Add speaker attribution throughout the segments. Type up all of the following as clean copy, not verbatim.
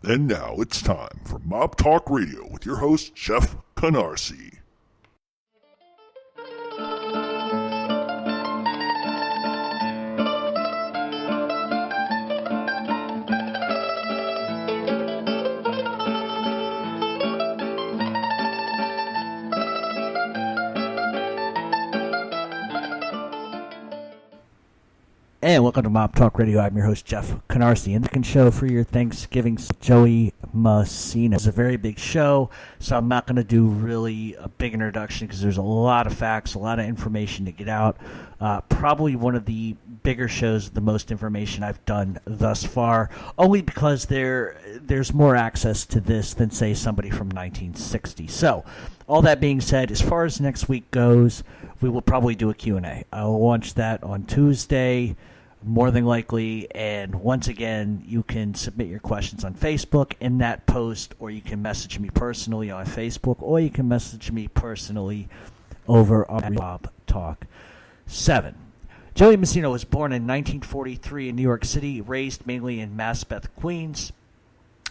Speaker 1: And now it's time for Mob Talk Radio with your host, Jeff Canarsie.
Speaker 2: And welcome to Mob Talk Radio. I'm your host, Jeff Canarsie. And the second show for your Thanksgiving, Joey Massino. It's a very big show, so I'm not going to do really a big introduction because there's a lot of facts, a lot of information to get out. Probably one of the bigger shows, the most information I've done thus far, only because there's more access to this than, say, somebody from 1960. So, all that being said, as far as next week goes, we will probably do a Q&A. I will launch that on Tuesday, more than likely, and once again, you can submit your questions on Facebook in that post, or you can message me personally on Facebook, or you can message me personally over on Mob Talk 7. Joey Massino was born in 1943 in New York City, raised mainly in Maspeth, Queens.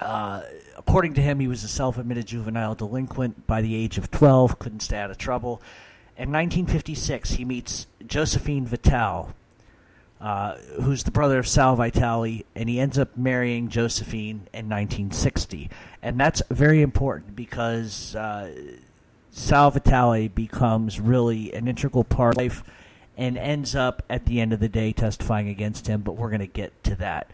Speaker 2: According to him, he was a self-admitted juvenile delinquent by the age of 12, couldn't stay out of trouble. In 1956, he meets Josephine Vitale, who's the brother of Sal Vitale, and he ends up marrying Josephine in 1960. And that's very important because Sal Vitale becomes really an integral part of life and ends up, at the end of the day, testifying against him, but we're going to get to that.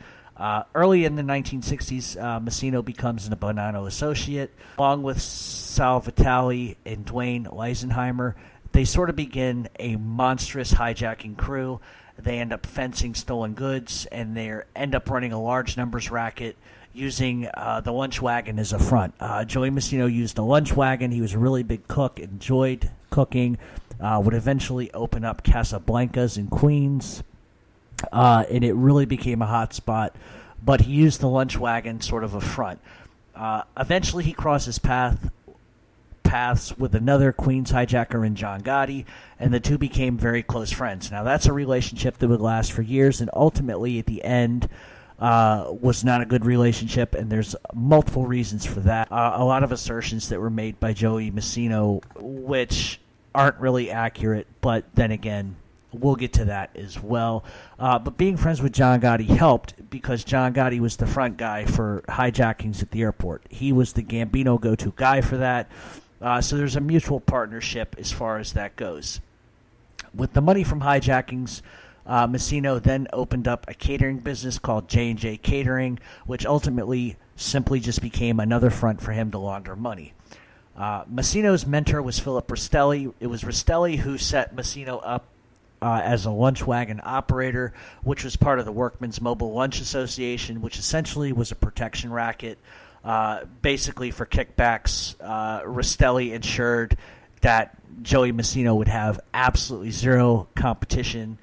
Speaker 2: Early in the 1960s, Massino becomes a Bonanno associate. Along with Sal Vitale and Dwayne Leisenheimer, they sort of begin a monstrous hijacking crew. They end up fencing stolen goods, and they end up running a large numbers racket using the lunch wagon as a front. Joey Massino used a lunch wagon. He was a really big cook, enjoyed cooking, would eventually open up Casablanca's in Queens, and it really became a hot spot. But he used the lunch wagon sort of a front. Eventually, he crosses paths with another Queens hijacker in John Gotti, and the two became very close friends. Now, that's a relationship that would last for years, and ultimately, at the end, was not a good relationship, and there's multiple reasons for that. A lot of assertions that were made by Joey Massino, which aren't really accurate, but then again, we'll get to that as well. But being friends with John Gotti helped because John Gotti was the front guy for hijackings at the airport. He was the Gambino go-to guy for that. So there's a mutual partnership as far as that goes. With the money from hijackings, Massino then opened up a catering business called J&J Catering, which ultimately simply just became another front for him to launder money. Massino's mentor was Philip Rastelli. It was Rastelli who set Massino up as a lunch wagon operator, which was part of the Workmen's Mobile Lunch Association, which essentially was a protection racket. Basically for kickbacks, Rastelli ensured that Joey Massino would have absolutely zero competition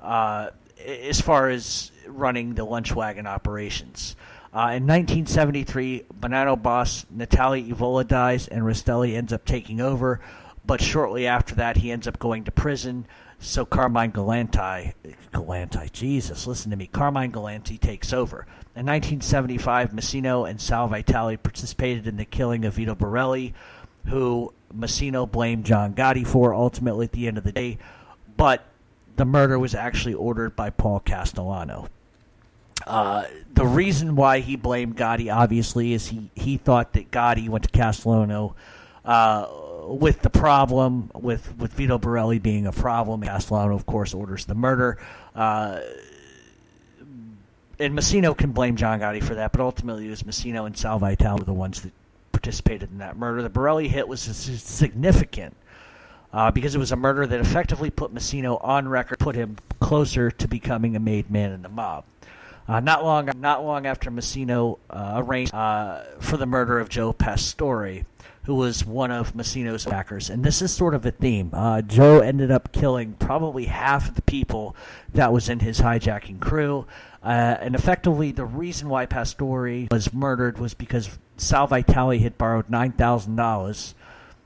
Speaker 2: as far as running the lunch wagon operations. In 1973, Bonanno boss Natalie Evola dies, and Rastelli ends up taking over, but shortly after that, he ends up going to prison. So Carmine Galante, Jesus, listen to me. Carmine Galante takes over. In 1975, Massino and Sal Vitale participated in the killing of Vito Borelli, who Massino blamed John Gotti for ultimately at the end of the day, but the murder was actually ordered by Paul Castellano. The reason why he blamed Gotti, obviously, is he thought that Gotti went to Castellano with the problem, with Vito Borelli being a problem. Castellano, of course, orders the murder. And Massino can blame John Gotti for that, but ultimately it was Massino and Sal Vitale were the ones that participated in that murder. The Borelli hit was significant because it was a murder that effectively put Massino on record, put him closer to becoming a made man in the mob. Not long after Massino arranged for the murder of Joe Pistone, who was one of Massino's backers. And this is sort of a theme. Joe ended up killing probably half of the people that was in his hijacking crew. And effectively, the reason why Pistone was murdered was because Sal Vitale had borrowed $9,000.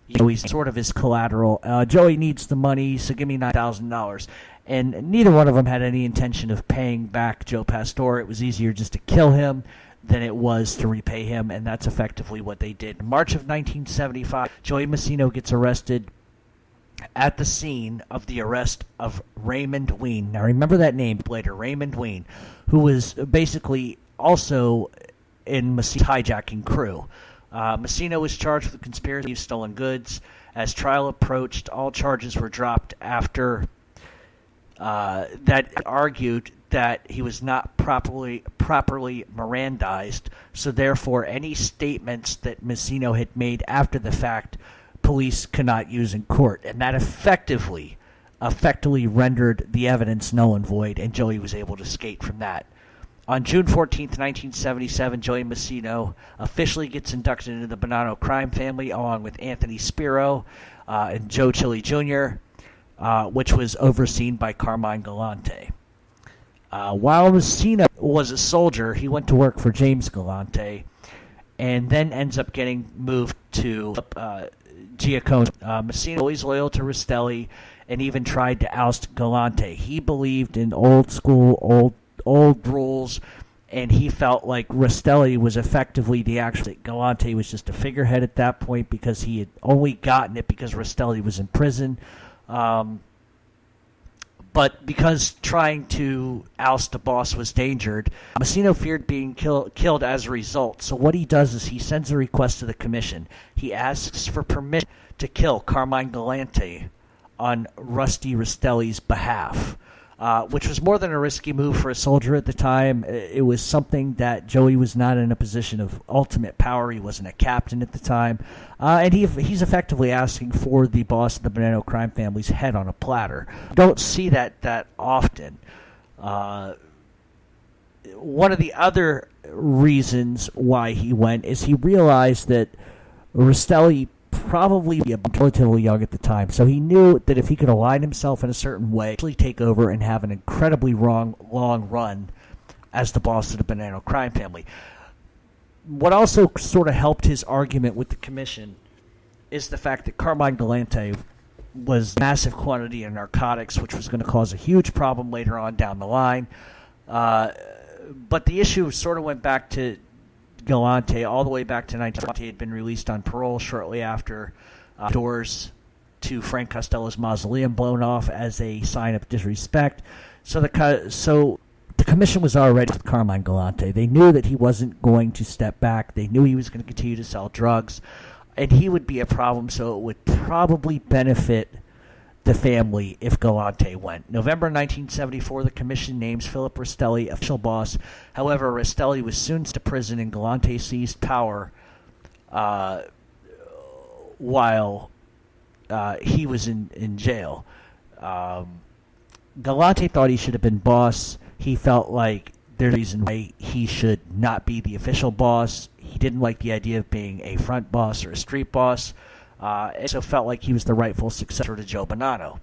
Speaker 2: He's sort of his collateral. Joey needs the money, so give me $9,000. And neither one of them had any intention of paying back Joe Pistone. It was easier just to kill him than it was to repay him, and that's effectively what they did. In March of 1975, Joey Massino gets arrested at the scene of the arrest of Raymond Ween. Now remember that name later, Raymond Ween, who was basically also in Massino's hijacking crew. Massino was charged with conspiracy of stolen goods. As trial approached, all charges were dropped after that argued that he was not properly Mirandized, so therefore any statements that Massino had made after the fact, police cannot use in court, and that effectively rendered the evidence null and void, and Joey was able to skate from that. On June 14th, 1977, Joey Massino officially gets inducted into the Bonanno crime family along with Anthony Spiro and Joe Chili Jr., which was overseen by Carmine Galante. While Massino was a soldier, he went to work for James Galante and then ends up getting moved to Giaccone. Massino always loyal to Rastelli and even tried to oust Galante. He believed in old school, old rules, and he felt like Rastelli was effectively the actual. Galante was just a figurehead at that point because he had only gotten it because Rastelli was in prison. But because trying to oust a boss was endangered, Massino feared being killed as a result. So what he does is he sends a request to the commission. He asks for permission to kill Carmine Galante on Rusty Rastelli's behalf, which was more than a risky move for a soldier at the time. It was something that Joey was not in a position of ultimate power. He wasn't a captain at the time. And he's effectively asking for the boss of the Bonanno crime family's head on a platter. Don't see that often. One of the other reasons why he went is he realized that Rastelli probably relatively young at the time, so he knew that if he could align himself in a certain way, actually take over and have an incredibly long run as the boss of the Bonanno crime family. What also sort of helped his argument with the commission is the fact that Carmine Galante was a massive quantity of narcotics, which was going to cause a huge problem later on down the line. But the issue sort of went back to Galante all the way back to 1920. He had been released on parole shortly after doors to Frank Costello's mausoleum blown off as a sign of disrespect. So the commission was already with Carmine Galante. They knew that he wasn't going to step back. They knew he was going to continue to sell drugs, and he would be a problem, so it would probably benefit the family if Galante went. November 1974, the commission names Philip Rastelli official boss. However, Rastelli was soon sent to prison, and Galante seized power while he was in jail. Galante thought he should have been boss. He felt like there's a reason why he should not be the official boss. He didn't like the idea of being a front boss or a street boss. And so felt like he was the rightful successor to Joe Bonanno.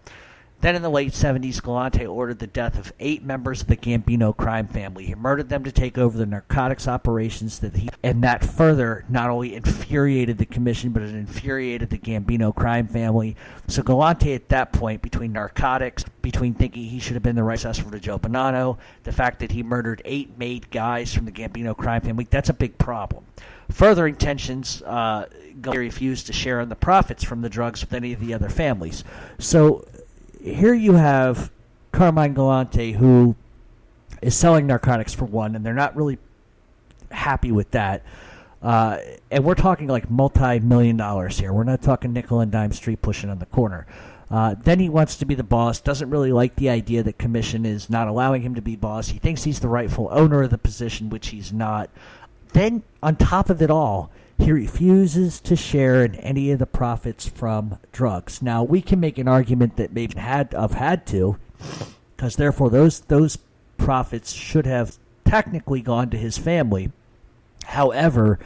Speaker 2: Then in the late 70s, Galante ordered the death of 8 members of the Gambino crime family. He murdered them to take over the narcotics operations and that further not only infuriated the commission, but it infuriated the Gambino crime family. So Galante at that point, between narcotics, between thinking he should have been the right successor to Joe Bonanno, the fact that he murdered 8 made guys from the Gambino crime family, that's a big problem. Furthering tensions, Galante refused to share in the profits from the drugs with any of the other families. So here you have Carmine Galante, who is selling narcotics for one, and they're not really happy with that. And we're talking like multi-million dollars here. We're not talking nickel and dime street pushing on the corner. Then he wants to be the boss, doesn't really like the idea that commission is not allowing him to be boss. He thinks he's the rightful owner of the position, which he's not. Then, on top of it all, he refuses to share in any of the profits from drugs. Now, we can make an argument that maybe had to, because therefore those profits should have technically gone to his family. However,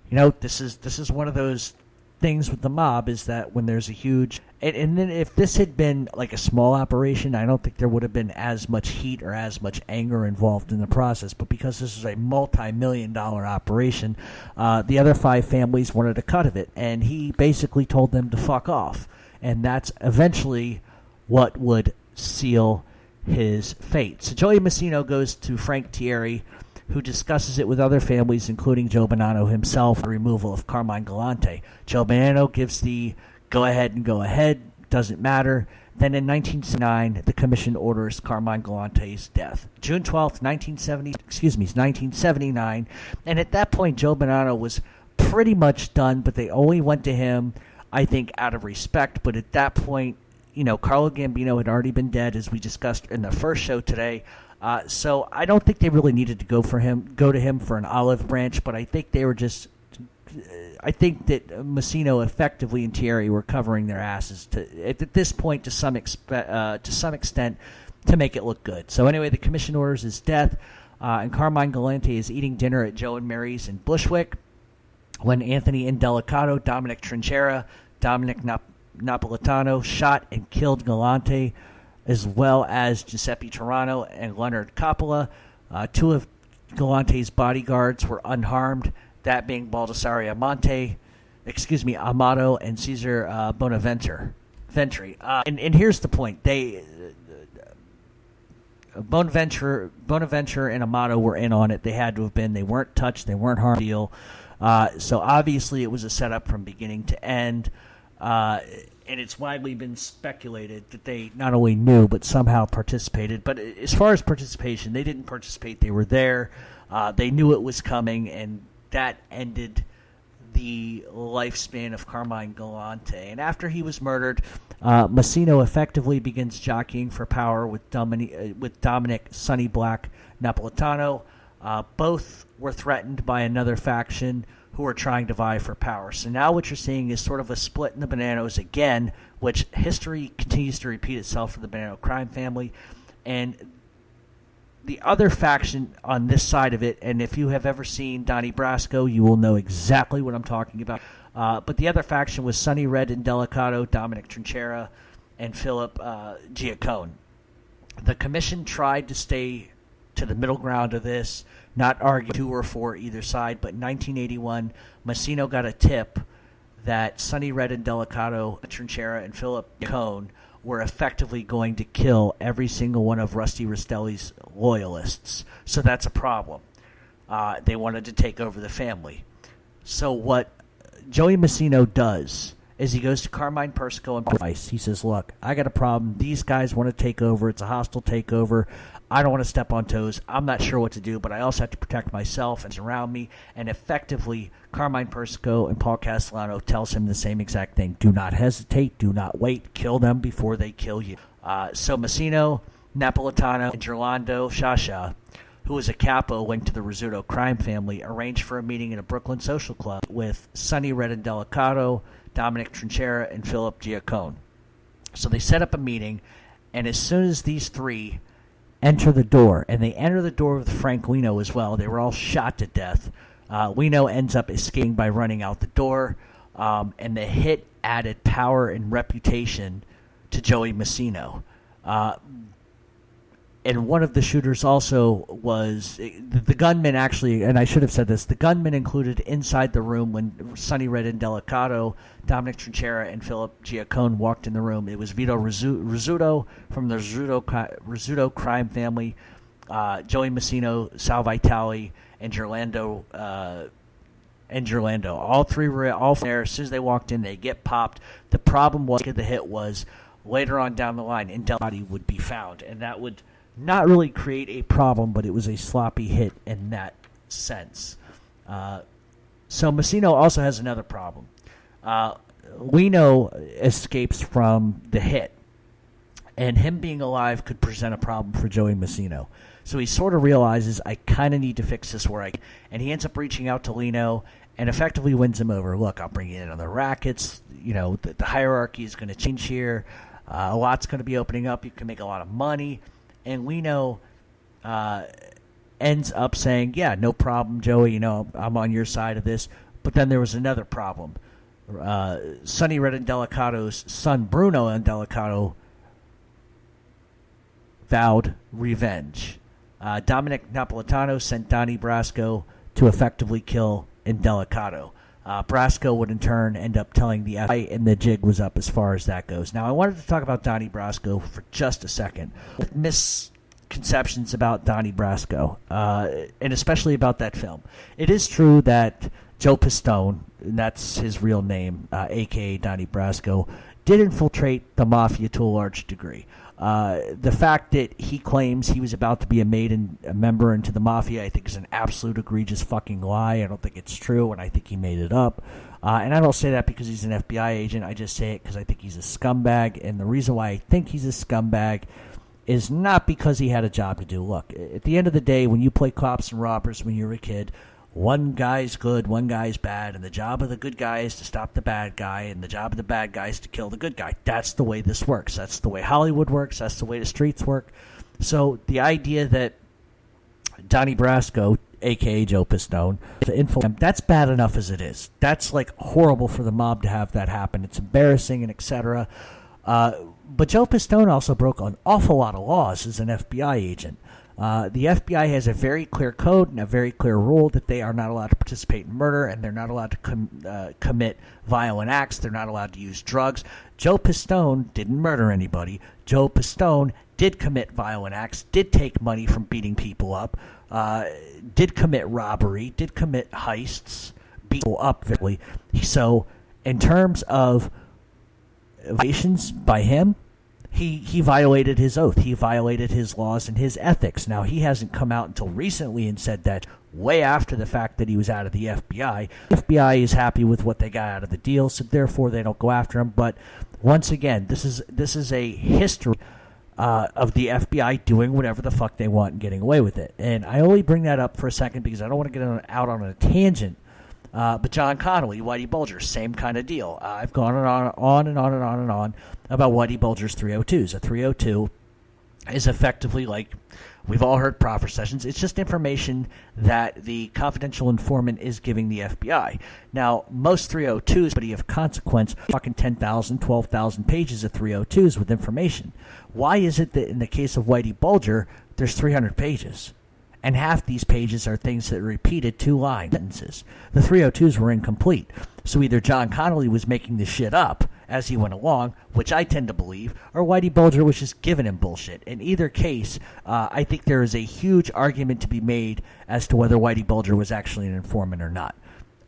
Speaker 2: this is one of those things with the mob, is that when there's a huge and then if this had been like a small operation, I don't think there would have been as much heat or as much anger involved in the process. But because this is a multi-million-dollar operation, the other 5 families wanted a cut of it, and he basically told them to fuck off. And that's eventually what would seal his fate. So Joey Massino goes to Frank Thierry who discusses it with other families, including Joe Bonanno himself, the removal of Carmine Galante. Joe Bonanno gives the go ahead, doesn't matter. Then in 1979, the commission orders Carmine Galante's death. June 12th, 1979, and at that point, Joe Bonanno was pretty much done, but they only went to him, I think, out of respect. But at that point, Carlo Gambino had already been dead, as we discussed in the first show today. So I don't think they really needed to go to him for an olive branch, but I think they were I think that Massino effectively and Thierry were covering their asses at this point to some extent to make it look good. So anyway, the commission orders his death, and Carmine Galante is eating dinner at Joe and Mary's in Bushwick when Anthony Indelicato, Dominic Trinchera, Dominic Napolitano shot and killed Galante, as well as Giuseppe Turano and Leonard Coppola. Two of Galante's bodyguards were unharmed, that being Baldassare Amato and Cesar Bonaventure. And here's the point. Bonaventure and Amato were in on it. They had to have been. They weren't touched. They weren't harmed. So obviously it was a setup from beginning to end. And it's widely been speculated that they not only knew but somehow participated. But as far as participation, they didn't participate. They were there. They knew it was coming, and that ended the lifespan of Carmine Galante. And after he was murdered, Massino effectively begins jockeying for power with Dominic Sonny Black Napolitano. Both were threatened by another faction who are trying to vie for power. So now what you're seeing is sort of a split in the Bonannos again, which history continues to repeat itself for the Bonanno crime family. And the other faction on this side of it, and if you have ever seen Donnie Brasco, you will know exactly what I'm talking about. But the other faction was Sonny Red Indelicato, Dominic Trinchera, and Philip Giacone. The commission tried to stay to the middle ground of this, not argue to or for either side, but in 1981, Massino got a tip that Sonny Red Indelicato, Trinchera, and Philip Giacone were effectively going to kill every single one of Rusty Rastelli's loyalists. So that's a problem. They wanted to take over the family. So what Joey Massino does is he goes to Carmine Persico and advice. He says, look, I got a problem. These guys want to take over. It's a hostile takeover. I don't want to step on toes. I'm not sure what to do, but I also have to protect myself and around me. And effectively, Carmine Persico and Paul Castellano tells him the same exact thing. Do not hesitate. Do not wait. Kill them before they kill you. So Massino, Napolitano, and Gerlando Sciascia, who was a capo linked to the Rizzuto crime family, arranged for a meeting in a Brooklyn social club with Sonny Red Indelicato, Dominic Trinchera, and Philip Giacone. So they set up a meeting, and as soon as these three enter the door, and they enter the door with Frank Lino as well. They were all shot to death. Lino ends up escaping by running out the door, and the hit added power and reputation to Joey Massino. And one of the shooters also was the gunman, actually, and I should have said this, the gunman included inside the room when Sonny Red Indelicato, Dominic Trinchera, and Philip Giacone walked in the room. It was Vito Rizzuto from the Rizzuto crime family, Joey Massino, Sal Vitale, and Gerlando. All three were all there. As soon as they walked in, they get popped. The problem was the hit was later on down the line, Indelicato would be found, and that would not really create a problem, but it was a sloppy hit in that sense. So Massino also has another problem. Lino escapes from the hit, and him being alive could present a problem for Joey Massino. So he sort of realizes, I kind of need to fix this where I can. And he ends up reaching out to Lino and effectively wins him over. Look, I'll bring you in on the rackets. The hierarchy is going to change here. A lot's going to be opening up. You can make a lot of money. And Lino ends up saying, yeah, no problem, Joey. I'm on your side of this. But then there was another problem. Sonny Red Indelicato's son, Bruno Indelicato, vowed revenge. Dominic Napolitano sent Donnie Brasco to effectively kill Indelicato. Brasco would in turn end up telling the FBI, and the jig was up as far as that goes. Now, I wanted to talk about Donnie Brasco for just a second. conceptions about Donnie Brasco, and especially about that film. It is true that Joe Pistone, and that's his real name, a.k.a. Donnie Brasco, did infiltrate the mafia to a large degree. The fact that he claims he was about to be a member into the mafia, I think is an absolute egregious fucking lie. I don't think it's true, and I think he made it up. And I don't say that because he's an FBI agent. I just say it because I think he's a scumbag. And the reason why I think he's a scumbag is not because he had a job to do. Look, at the end of the day, when you play cops and robbers when you're a kid, one guy's good, one guy's bad, and the job of the good guy is to stop the bad guy, and the job of the bad guy is to kill the good guy. That's the way this works. That's the way Hollywood works. That's the way the streets work. So the idea that Donnie Brasco, a.k.a. Joe Pistone, that's bad enough as it is. That's like horrible for the mob to have that happen. It's embarrassing and etc. But Joe Pistone also broke an awful lot of laws as an FBI agent. The FBI has a very clear code and a very clear rule that they are not allowed to participate in murder, and they're not allowed to commit violent acts. They're not allowed to use drugs. Joe Pistone didn't murder anybody. Joe Pistone did commit violent acts, did take money from beating people up, did commit robbery, did commit heists, beat people up. So in terms of violations by him, He violated his oath. He violated his laws and his ethics. Now, he hasn't come out until recently and said that way after the fact that he was out of the FBI. The FBI is happy with what they got out of the deal, so therefore they don't go after him. But once again, this is a history of the FBI doing whatever the fuck they want and getting away with it. And I only bring that up for a second because I don't want to get out on a tangent. But John Connolly, Whitey Bulger, same kind of deal. I've gone on about Whitey Bulger's 302s. A 302 is effectively like, we've all heard proffer sessions. It's just information that the confidential informant is giving the FBI. Now, most 302s, but of consequence, fucking 10,000, 12,000 pages of 302s with information. Why is it that in the case of Whitey Bulger, there's 300 pages? And half these pages are things that repeated 2-line sentences. The 302s were incomplete. So either John Connolly was making this shit up as he went along, which I tend to believe, or Whitey Bulger was just giving him bullshit. In either case, I think there is a huge argument to be made as to whether Whitey Bulger was actually an informant or not.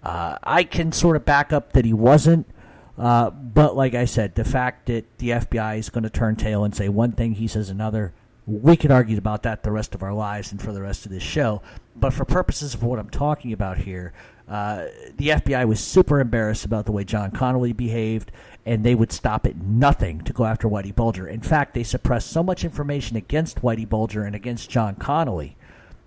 Speaker 2: I can sort of back up that he wasn't, but like I said, the fact that the FBI is going to turn tail and say one thing, he says another, we could argue about that the rest of our lives and for the rest of this show. But for purposes of what I'm talking about here, the FBI was super embarrassed about the way John Connolly behaved, and they would stop at nothing to go after Whitey Bulger. In fact, they suppressed so much information against Whitey Bulger and against John Connolly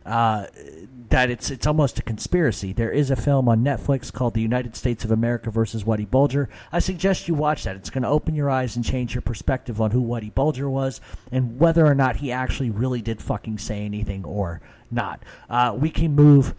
Speaker 2: that it's almost a conspiracy. There is a film on Netflix called The United States of America versus Whitey Bulger. I suggest you watch that. It's going to open your eyes and change your perspective on who Whitey Bulger was and whether or not he actually really did fucking say anything or not. We can move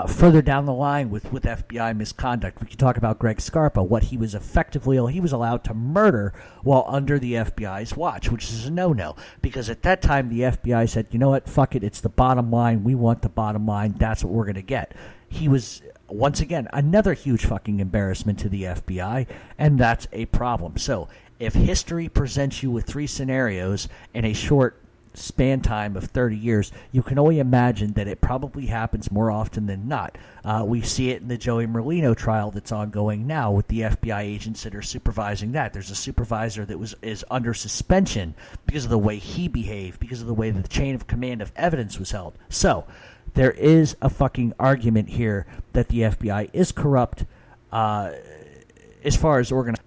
Speaker 2: further down the line with FBI misconduct. We can talk about Greg Scarpa, what he was he was allowed to murder while under the FBI's watch, which is a no-no. Because at that time, the FBI said, you know what, fuck it, it's the bottom line. We want the bottom line. That's what we're going to get. He was, once again, another huge fucking embarrassment to the FBI, and that's a problem. So if history presents you with 3 scenarios in a short span time of 30 years, you can only imagine that it probably happens more often than not. We see it in the Joey Massino trial that's ongoing now with the FBI agents that are supervising that. There's a supervisor that is under suspension because of the way he behaved, because of the way the chain of command of evidence was held. So there is a fucking argument here that the FBI is corrupt as far as organized.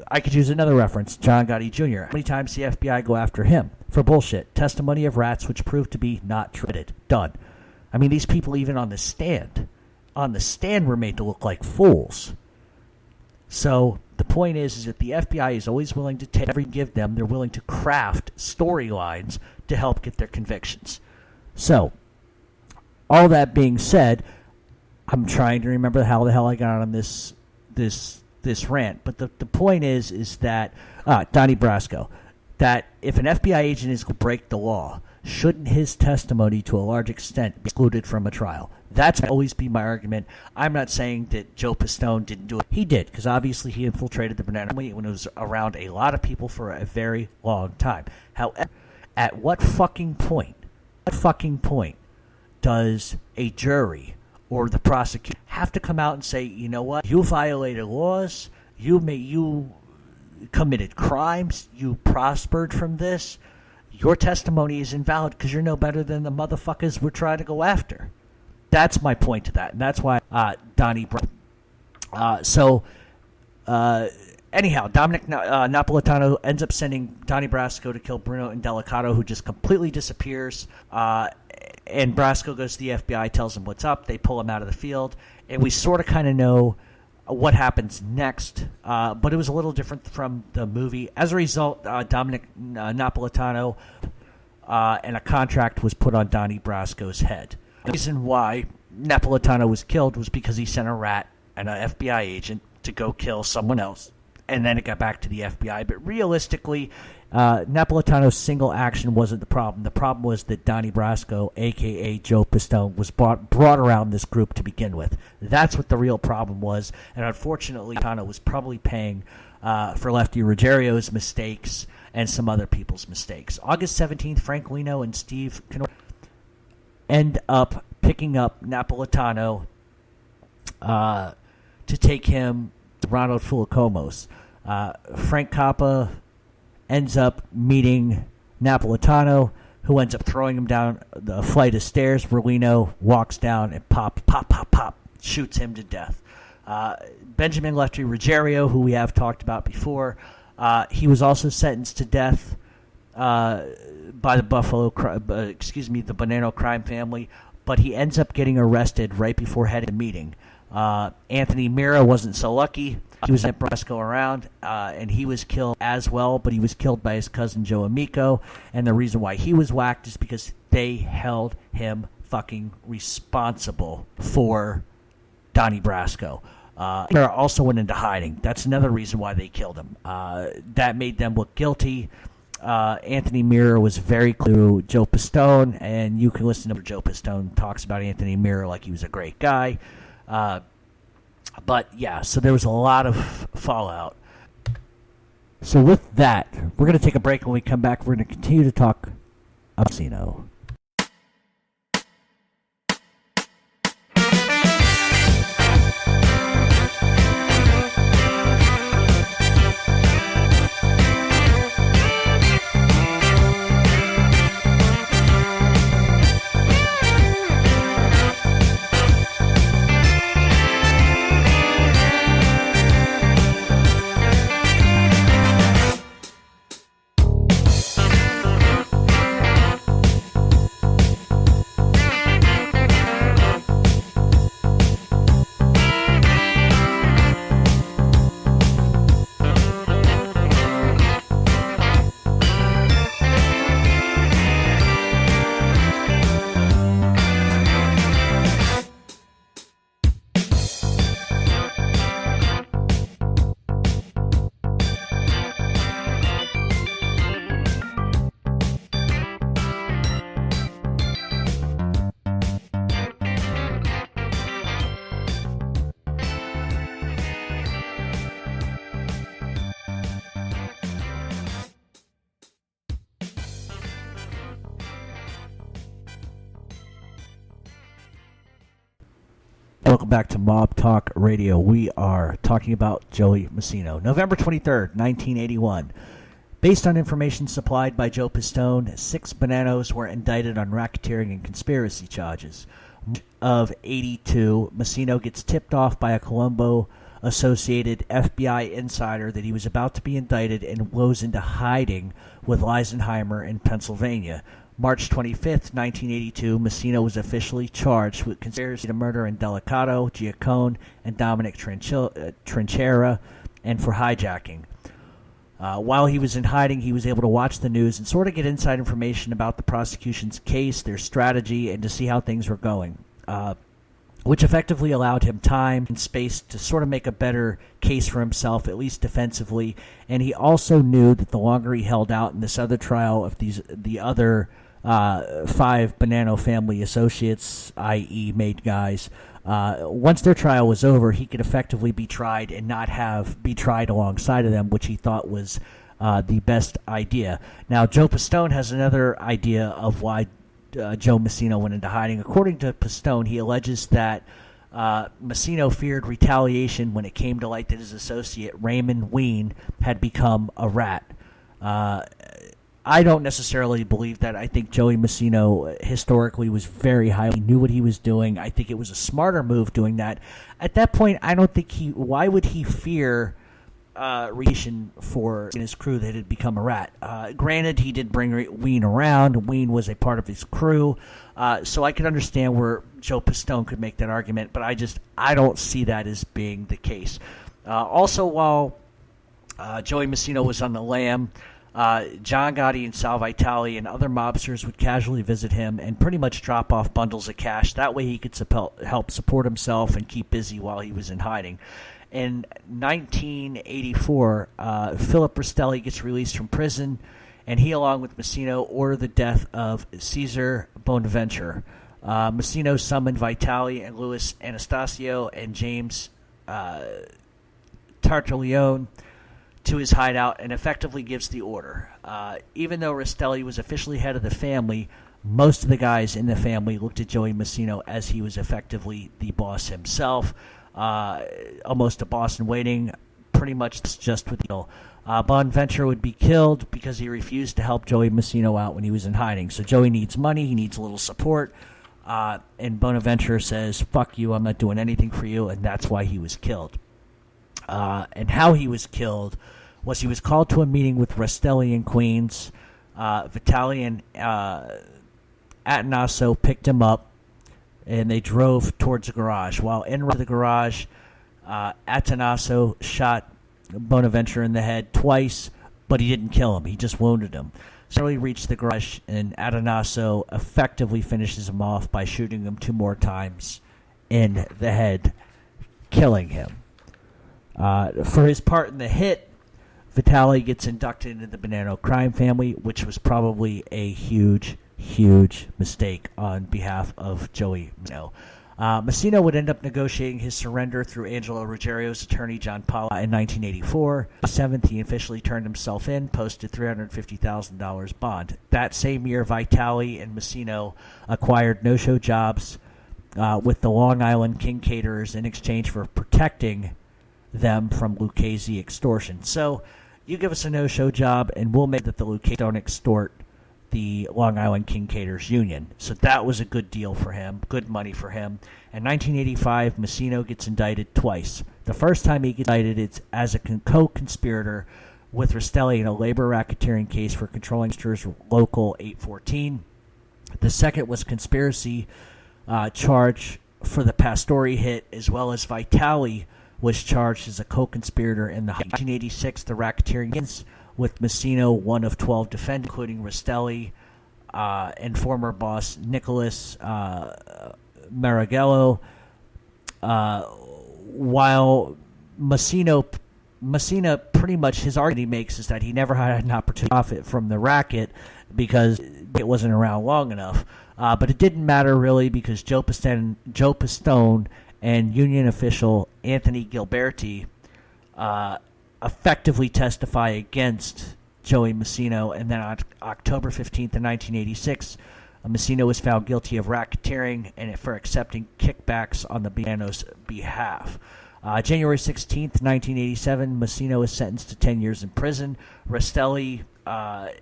Speaker 2: I could use another reference, John Gotti Jr. How many times the FBI go after him for bullshit? Testimony of rats which proved to be not true. Done. I mean, these people even on the stand were made to look like fools. So the point is that the FBI is always willing to take every give them. They're willing to craft storylines to help get their convictions. So, all that being said, I'm trying to remember how the hell I got on this rant, but the point is that Donnie Brasco, that if an FBI agent is going to break the law, shouldn't his testimony to a large extent be excluded from a trial? That's always be my argument. I'm not saying that Joe Pistone didn't do it. He did, because obviously he infiltrated the Bonanno when it was around a lot of people for a very long time. However, At what fucking point does a jury or the prosecutor have to come out and say, you know what, you violated laws, you committed crimes, you prospered from this, your testimony is invalid because you're no better than the motherfuckers we're trying to go after. That's my point to that, and that's why Donnie Brasco. Anyhow, Dominic Napolitano ends up sending Donnie Brasco to kill Bruno Indelicato, who just completely disappears. And Brasco goes to the FBI, tells him what's up. They pull him out of the field, and we sort of kind of know what happens next. But it was a little different from the movie. As a result, Dominic Napolitano and a contract was put on Donnie Brasco's head. The reason why Napolitano was killed was because he sent a rat and an FBI agent to go kill someone else. And then it got back to the FBI. But realistically, Napolitano's single action wasn't the problem. The problem was that Donnie Brasco, a.k.a. Joe Pistone, was brought around this group to begin with. That's what the real problem was. And unfortunately, Napolitano was probably paying for Lefty Ruggiero's mistakes and some other people's mistakes. August 17th, Frank Lino and Steve Canor end up picking up Napolitano to take him to Ronald Fulicomos. Frank Cappa ends up meeting Napolitano, who ends up throwing him down the flight of stairs. Berlino walks down and pop, shoots him to death. Benjamin Lefty Ruggiero, who we have talked about before, he was also sentenced to death by the the Bonanno crime family, but he ends up getting arrested right before heading to the meeting. Anthony Mira wasn't so lucky. He was at Brasco around, and he was killed as well, but he was killed by his cousin Joe Amico, and the reason why he was whacked is because they held him fucking responsible for Donnie Brasco. Mira also went into hiding. That's another reason why they killed him. That made them look guilty. Anthony Mira was very close to Joe Pistone, and you can listen to Joe Pistone talks about Anthony Mira like he was a great guy. But yeah, so there was a lot of fallout. So with that, we're going to take a break. When we come back, we're going to continue to talk about Massino. Welcome back to Mob Talk Radio. We are talking about Joey Massino. November 23rd, 1981. Based on information supplied by Joe Pistone, 6 Bonannos were indicted on racketeering and conspiracy charges. Of 82, Massino gets tipped off by a Colombo-associated FBI insider that he was about to be indicted and goes into hiding with Leisenheimer in Pennsylvania. March 25th, 1982, Massino was officially charged with conspiracy to murder Indelicato, Giacone, and Dominic Trinchera, and for hijacking. While he was in hiding, he was able to watch the news and sort of get inside information about the prosecution's case, their strategy, and to see how things were going, which effectively allowed him time and space to sort of make a better case for himself, at least defensively. And he also knew that the longer he held out in this other trial of the other 5 Bonanno family associates, i.e. made guys, once their trial was over, he could effectively be tried and not be tried alongside of them, which he thought was the best idea. Now, Joe Pistone has another idea of why Joe Massino went into hiding. According to Pistone, he alleges that Massino feared retaliation when it came to light that his associate Raymond Ween had become a rat. I don't necessarily believe that. I think Joey Massino historically was very high. He knew what he was doing. I think it was a smarter move doing that. At that point, I don't think why would he fear retaliation for his crew that had become a rat? Granted, he did bring Ween around. Ween was a part of his crew. So I could understand where Joe Pistone could make that argument, but I don't see that as being the case. While Joey Massino was on the lam, John Gotti and Sal Vitale and other mobsters would casually visit him and pretty much drop off bundles of cash. That way he could help support himself and keep busy while he was in hiding. In 1984, Philip Rastelli gets released from prison, and he, along with Massino, order the death of Cesar Bonaventure. Massino summoned Vitale and Luis Anastasio and James Tartaglione to his hideout and effectively gives the order. Even though Rastelli was officially head of the family, most of the guys in the family looked at Joey Massino as he was effectively the boss himself, almost a boss in waiting, pretty much just with the deal. Bonaventure would be killed because he refused to help Joey Massino out when he was in hiding. So Joey needs money, he needs a little support, and Bonaventure says, fuck you, I'm not doing anything for you, and that's why he was killed. And how he was killed was he was called to a meeting with Rastelli in Queens. Vitale and Atanaso picked him up, and they drove towards the garage. While en route to the garage, Atanaso shot Bonaventure in the head twice, but he didn't kill him. He just wounded him. So he reached the garage, and Atanaso effectively finishes him off by shooting him 2 more times in the head, killing him. For his part in the hit, Vitale gets inducted into the Bonanno crime family, which was probably a huge, huge mistake on behalf of Joey Massino. Massino would end up negotiating his surrender through Angelo Ruggiero's attorney, John Palla, in 1984. On the 7th, he officially turned himself in, posted $350,000 bond. That same year, Vitale and Massino acquired no-show jobs with the Long Island King Caterers in exchange for protecting them from Lucchese extortion. So you give us a no-show job, and we'll make that the Lucchese don't extort the Long Island King Caterers Union. So that was a good deal for him, good money for him. In 1985, Massino gets indicted twice. The first time he gets indicted, it's as a co-conspirator with Rastelli in a labor racketeering case for controlling Local 814. The second was conspiracy charge for the Pastori hit, as well as Vitale was charged as a co-conspirator in the 1986. The racketeering begins with Massino, one of 12 defendants, including Rastelli and former boss Nicholas Marigello. While Massino pretty much, his argument he makes is that he never had an opportunity to profit from the racket because it wasn't around long enough. But it didn't matter really, because Joe Pistone and union official Anthony Gilberti effectively testify against Joey Massino, and then on October 15th of 1986, Massino was found guilty of racketeering and for accepting kickbacks on the Bonanno's behalf. January 16th, 1987, Massino is sentenced to 10 years in prison. Rastelli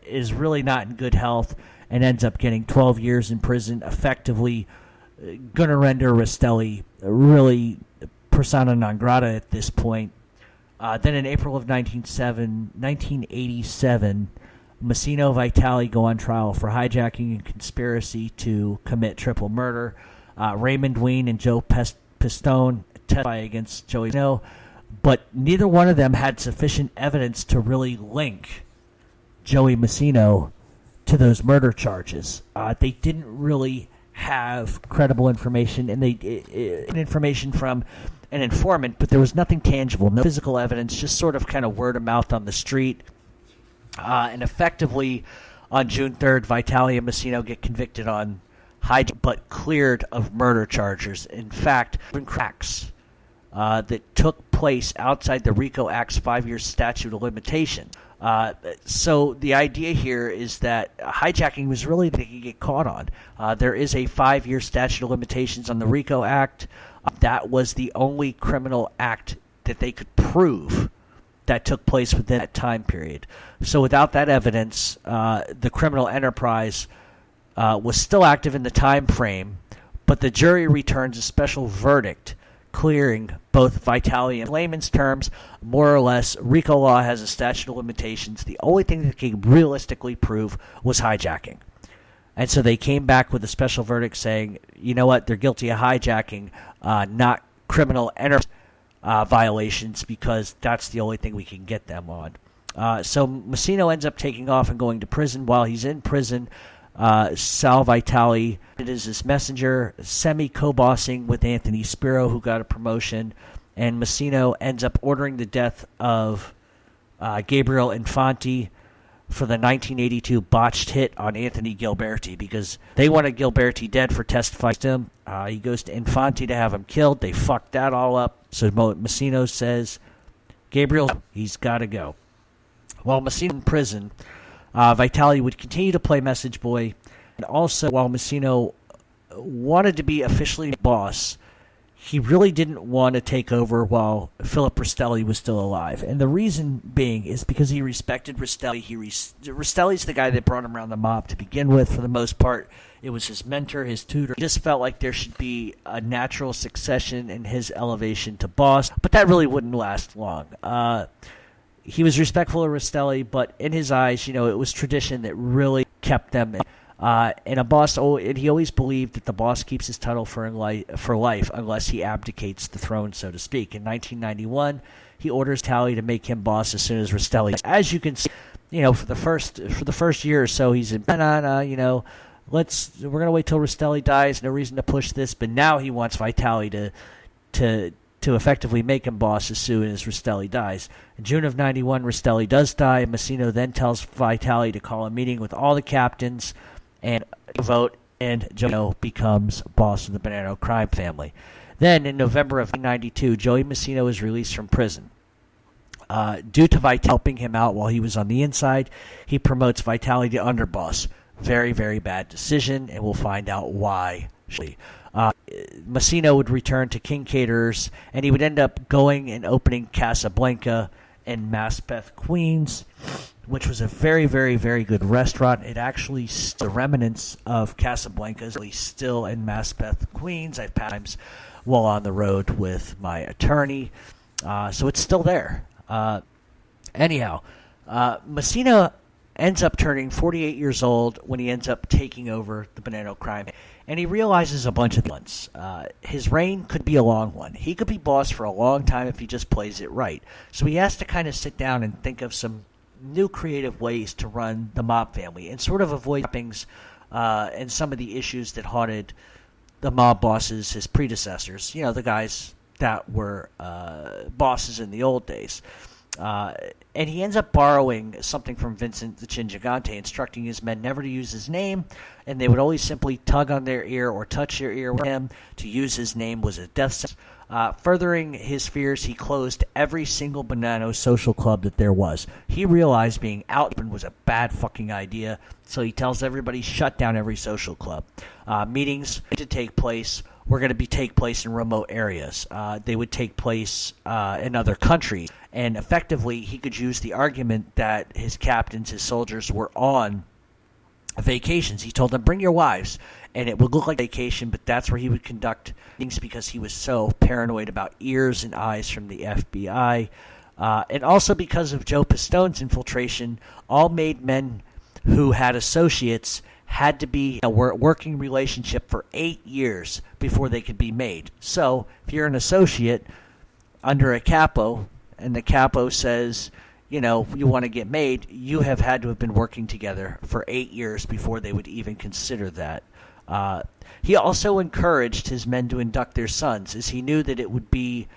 Speaker 2: is really not in good health and ends up getting 12 years in prison, effectively going to render Rastelli really persona non grata at this point. Then in April of 1987, Massino and Vitale go on trial for hijacking and conspiracy to commit triple murder. Raymond Ween and Joe Pistone testify against Joey Massino, but neither one of them had sufficient evidence to really link Joey Massino to those murder charges. They didn't really have credible information, and information from an informant, but there was nothing tangible, no physical evidence, just sort of kind of word of mouth on the street. And effectively, on June 3rd, Vitale and Massino get convicted on hijack, but cleared of murder charges. In fact, cracks that took place outside the RICO Act's 5-year statute of limitations. So the idea here is that hijacking was really they could get caught on. There is a 5-year statute of limitations on the RICO Act. That was the only criminal act that they could prove that took place within that time period. So without that evidence, the criminal enterprise was still active in the time frame, but the jury returns a special verdict clearing both Vitale and layman's terms. More or less, RICO law has a statute of limitations. The only thing that they could realistically prove was hijacking. And so they came back with a special verdict saying, you know what, they're guilty of hijacking, not criminal enterprise violations, because that's the only thing we can get them on. So Massino ends up taking off and going to prison. While he's in prison, Sal Vitale is his messenger, semi-co-bossing with Anthony Spiro, who got a promotion, and Massino ends up ordering the death of Gabriel Infante for the 1982 botched hit on Anthony Gilberti, because they wanted Gilberti dead for testifying to him. He goes to Infante to have him killed. They fucked that all up. So Massino says, Gabriel, he's got to go. While Massino in prison, Vitale would continue to play message boy. And also, while Massino wanted to be officially boss, he really didn't want to take over while Philip Rastelli was still alive. And the reason being is because he respected Rastelli. Rastelli's the guy that brought him around the mob to begin with, for the most part. It was his mentor, his tutor. He just felt like there should be a natural succession in his elevation to boss, but that really wouldn't last long. He was respectful of Rastelli, but in his eyes, it was tradition that really kept them in. And a boss, and he always believed that the boss keeps his title for life unless he abdicates the throne, so to speak. In 1991, he orders Talley to make him boss as soon as Rastelli. As you can see, for the first year or so, he's in, we're gonna wait till Rastelli dies. No reason to push this, but now he wants Vitale to effectively make him boss as soon as Rastelli dies. In June of 91, Rastelli does die. Massino then tells Vitale to call a meeting with all the captains and vote, and Joe becomes boss of the Bonanno crime family. Then, in November of 1992, Joey Massino is released from prison. Due to Vitale helping him out while he was on the inside, he promotes Vitale to underboss. Very, very bad decision, and we'll find out why. Massino would return to King Caterers, and he would end up going and opening Casablanca in Maspeth, Queens, which was a very, very, very good restaurant. It actually, the remnants of Casablanca is still in Maspeth, Queens. I've passed times while on the road with my attorney, so it's still there. Anyhow, Massino ends up turning 48 years old when he ends up taking over the Bonanno crime. And he realizes a bunch of things. His reign could be a long one. He could be boss for a long time if he just plays it right. So he has to kind of sit down and think of some new creative ways to run the mob family and sort of avoid things and some of the issues that haunted the mob bosses, his predecessors, the guys that were bosses in the old days. And he ends up borrowing something from Vincent the Chin Gigante, instructing his men never to use his name, and they would always simply tug on their ear or touch their ear with him. To use his name was a death sentence. Furthering his fears, he closed every single Bonanno social club that there was. He realized being out was a bad fucking idea, so he tells everybody shut down every social club. Meetings to take place were going to take place in remote areas. They would take place in other countries. And effectively, he could use the argument that his captains, his soldiers, were on vacations. He told them, bring your wives. And it would look like vacation, but that's where he would conduct things because he was so paranoid about ears and eyes from the FBI. And also because of Joe Pistone's infiltration, all made men who had associates had to be in a working relationship for 8 years before they could be made. So if you're an associate under a capo and the capo says, you want to get made, you have had to have been working together for 8 years before they would even consider that. He also encouraged his men to induct their sons, as he knew that it would be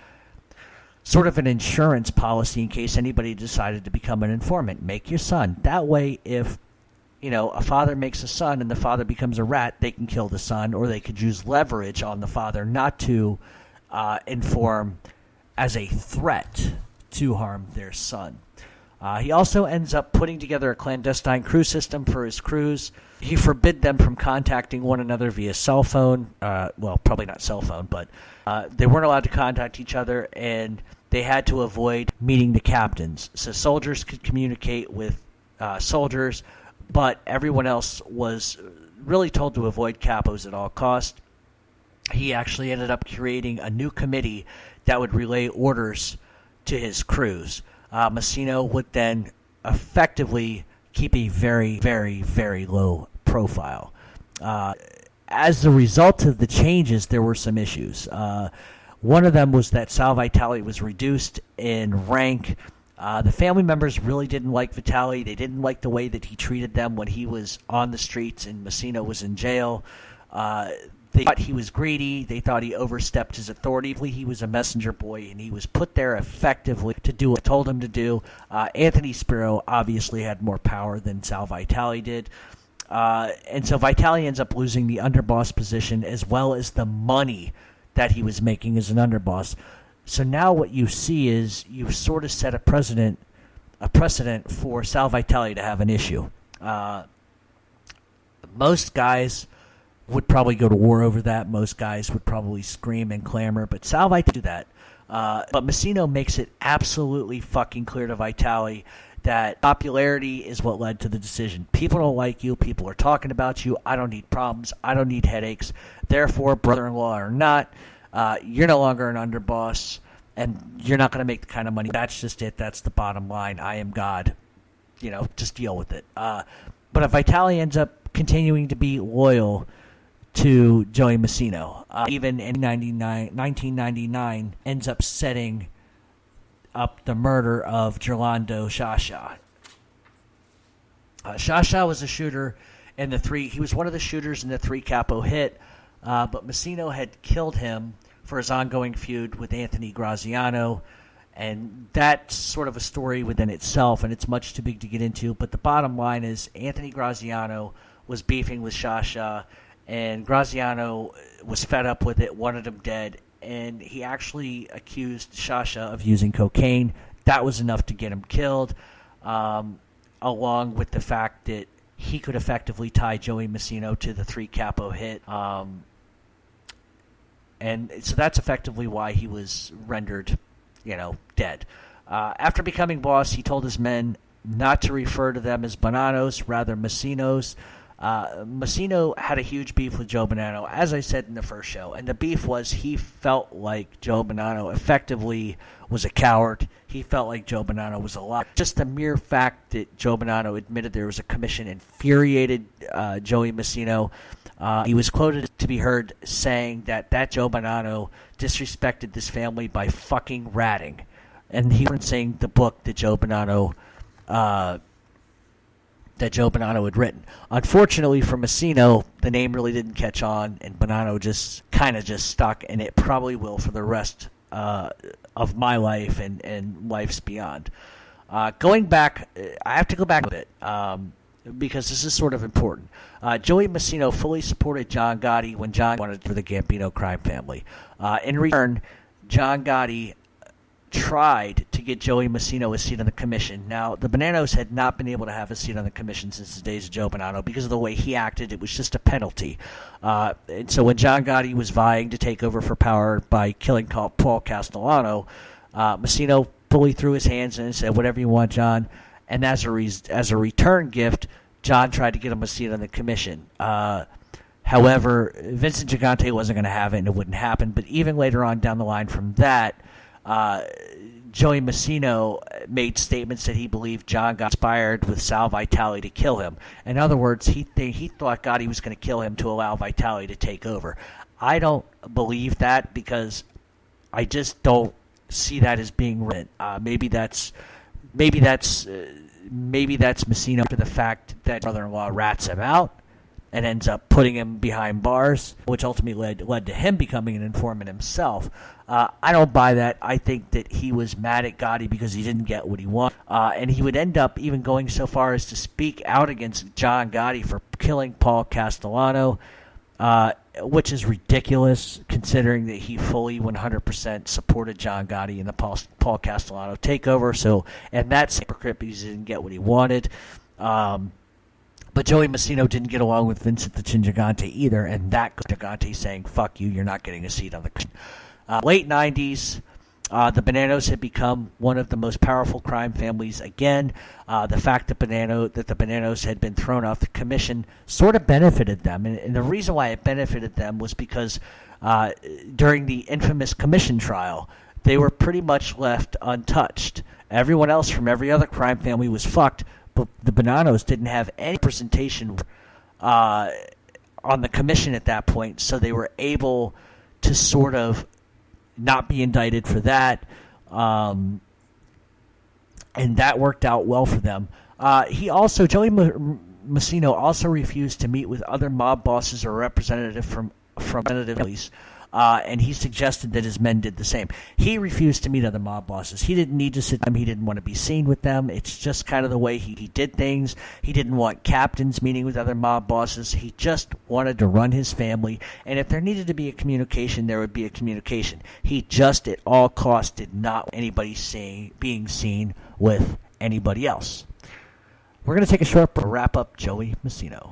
Speaker 2: sort of an insurance policy in case anybody decided to become an informant. Make your son. That way, if a father makes a son and the father becomes a rat, they can kill the son, or they could use leverage on the father not to inform as a threat to harm their son. He also ends up putting together a clandestine crew system for his crews. He forbid them from contacting one another via cell phone. Well, probably not cell phone, but they weren't allowed to contact each other, and they had to avoid meeting the captains. So soldiers could communicate with soldiers, but everyone else was really told to avoid capos at all costs. He actually ended up creating a new committee that would relay orders to his crews. Massino would then effectively keep a very, very, very low profile. As a result of the changes, there were some issues. One of them was that Sal Vitale was reduced in rank. The family members really didn't like Vitale. They didn't like the way that he treated them when he was on the streets and Massino was in jail. They thought he was greedy. They thought he overstepped his authority. He was a messenger boy, and he was put there effectively to do what I told him to do. Anthony Spiro obviously had more power than Sal Vitale did. And so Vitale ends up losing the underboss position as well as the money that he was making as an underboss. So now what you see is you've sort of set a precedent for Sal Vitale to have an issue. Most guys would probably go to war over that. Most guys would probably scream and clamor, but Sal Vitale do that. But Massino makes it absolutely fucking clear to Vitale that popularity is what led to the decision. People don't like you. People are talking about you. I don't need problems. I don't need headaches. Therefore, brother-in-law or not, you're no longer an underboss, and you're not going to make the kind of money. That's just it. That's the bottom line. I am God. Just deal with it. But if Vitale ends up continuing to be loyal to Joey Massino, even in 1999, ends up setting up the murder of Gerlando Shasha. Shasha was a shooter in the three. He was one of the shooters in the three capo hit, but Massino had killed him for his ongoing feud with Anthony Graziano, and that's sort of a story within itself, and it's much too big to get into. But the bottom line is Anthony Graziano was beefing with Shasha, and Graziano was fed up with it, wanted him dead, and he actually accused Shasha of using cocaine. That was enough to get him killed, along with the fact that he could effectively tie Joey Massino to the three capo hit. And so that's effectively why he was rendered, dead. After becoming boss, he told his men not to refer to them as Bonannos, rather Massinos. Massino had a huge beef with Joe Bonanno, as I said in the first show, and the beef was he felt like Joe Bonanno effectively was a coward. He felt like Joe Bonanno was a liar. Just the mere fact that Joe Bonanno admitted there was a commission infuriated Joey Massino. He was quoted to be heard saying that Joe Bonanno disrespected this family by fucking ratting, and he was saying the book that Joe Bonanno had written. Unfortunately for Massino, the name really didn't catch on, and Bonanno just stuck, and it probably will for the rest of my life and lives beyond. Going back, I have to go back a bit because this is sort of important. Joey Massino fully supported John Gotti when John wanted for the Gambino crime family. In return, John Gotti tried to get Joey Massino a seat on the commission. Now, the Bonannos had not been able to have a seat on the commission since the days of Joe Bonanno because of the way he acted. It was just a penalty. And so when John Gotti was vying to take over for power by killing Paul Castellano, Massino fully threw his hands in and said, "Whatever you want, John." And as a return gift, John tried to get him a seat on the commission. However, Vincent Gigante wasn't going to have it, and it wouldn't happen. But even later on down the line from that, Joey Massino made statements that he believed John got inspired with Sal Vitale to kill him. In other words, he thought Gotti was going to kill him to allow Vitale to take over. I don't believe that because I just don't see that as being written. Maybe that's Massino after the fact that brother-in-law rats him out and ends up putting him behind bars, which ultimately led to him becoming an informant himself. I don't buy that. I think that he was mad at Gotti because he didn't get what he wanted. And he would end up even going so far as to speak out against John Gotti for killing Paul Castellano. which is ridiculous considering that he fully 100% supported John Gotti in the Paul Castellano takeover. So, and that's hypocrite because he didn't get what he wanted. But Joey Massino didn't get along with Vincent the Chin Gigante either, and that got Gigante saying, "Fuck you, you're not getting a seat on the." Late 90s, the Bonannos had become one of the most powerful crime families again. The fact that the Bonannos had been thrown off the commission sort of benefited them, and the reason why it benefited them was because during the infamous commission trial, they were pretty much left untouched. Everyone else from every other crime family was fucked, but the Bonannos didn't have any representation on the commission at that point, so they were able to sort of not be indicted for that, and that worked out well for them. Joey Massino also refused to meet with other mob bosses or representatives from families, and he suggested that his men did the same. He refused to meet other mob bosses. He didn't need to sit with them. He didn't want to be seen with them. It's just kind of the way he did things. He didn't want captains meeting with other mob bosses. He just wanted to run his family, and if there needed to be a communication, there would be a communication. He just, at all costs, did not want anybody being seen with anybody else. We're going to take a short break to wrap up Joey Massino.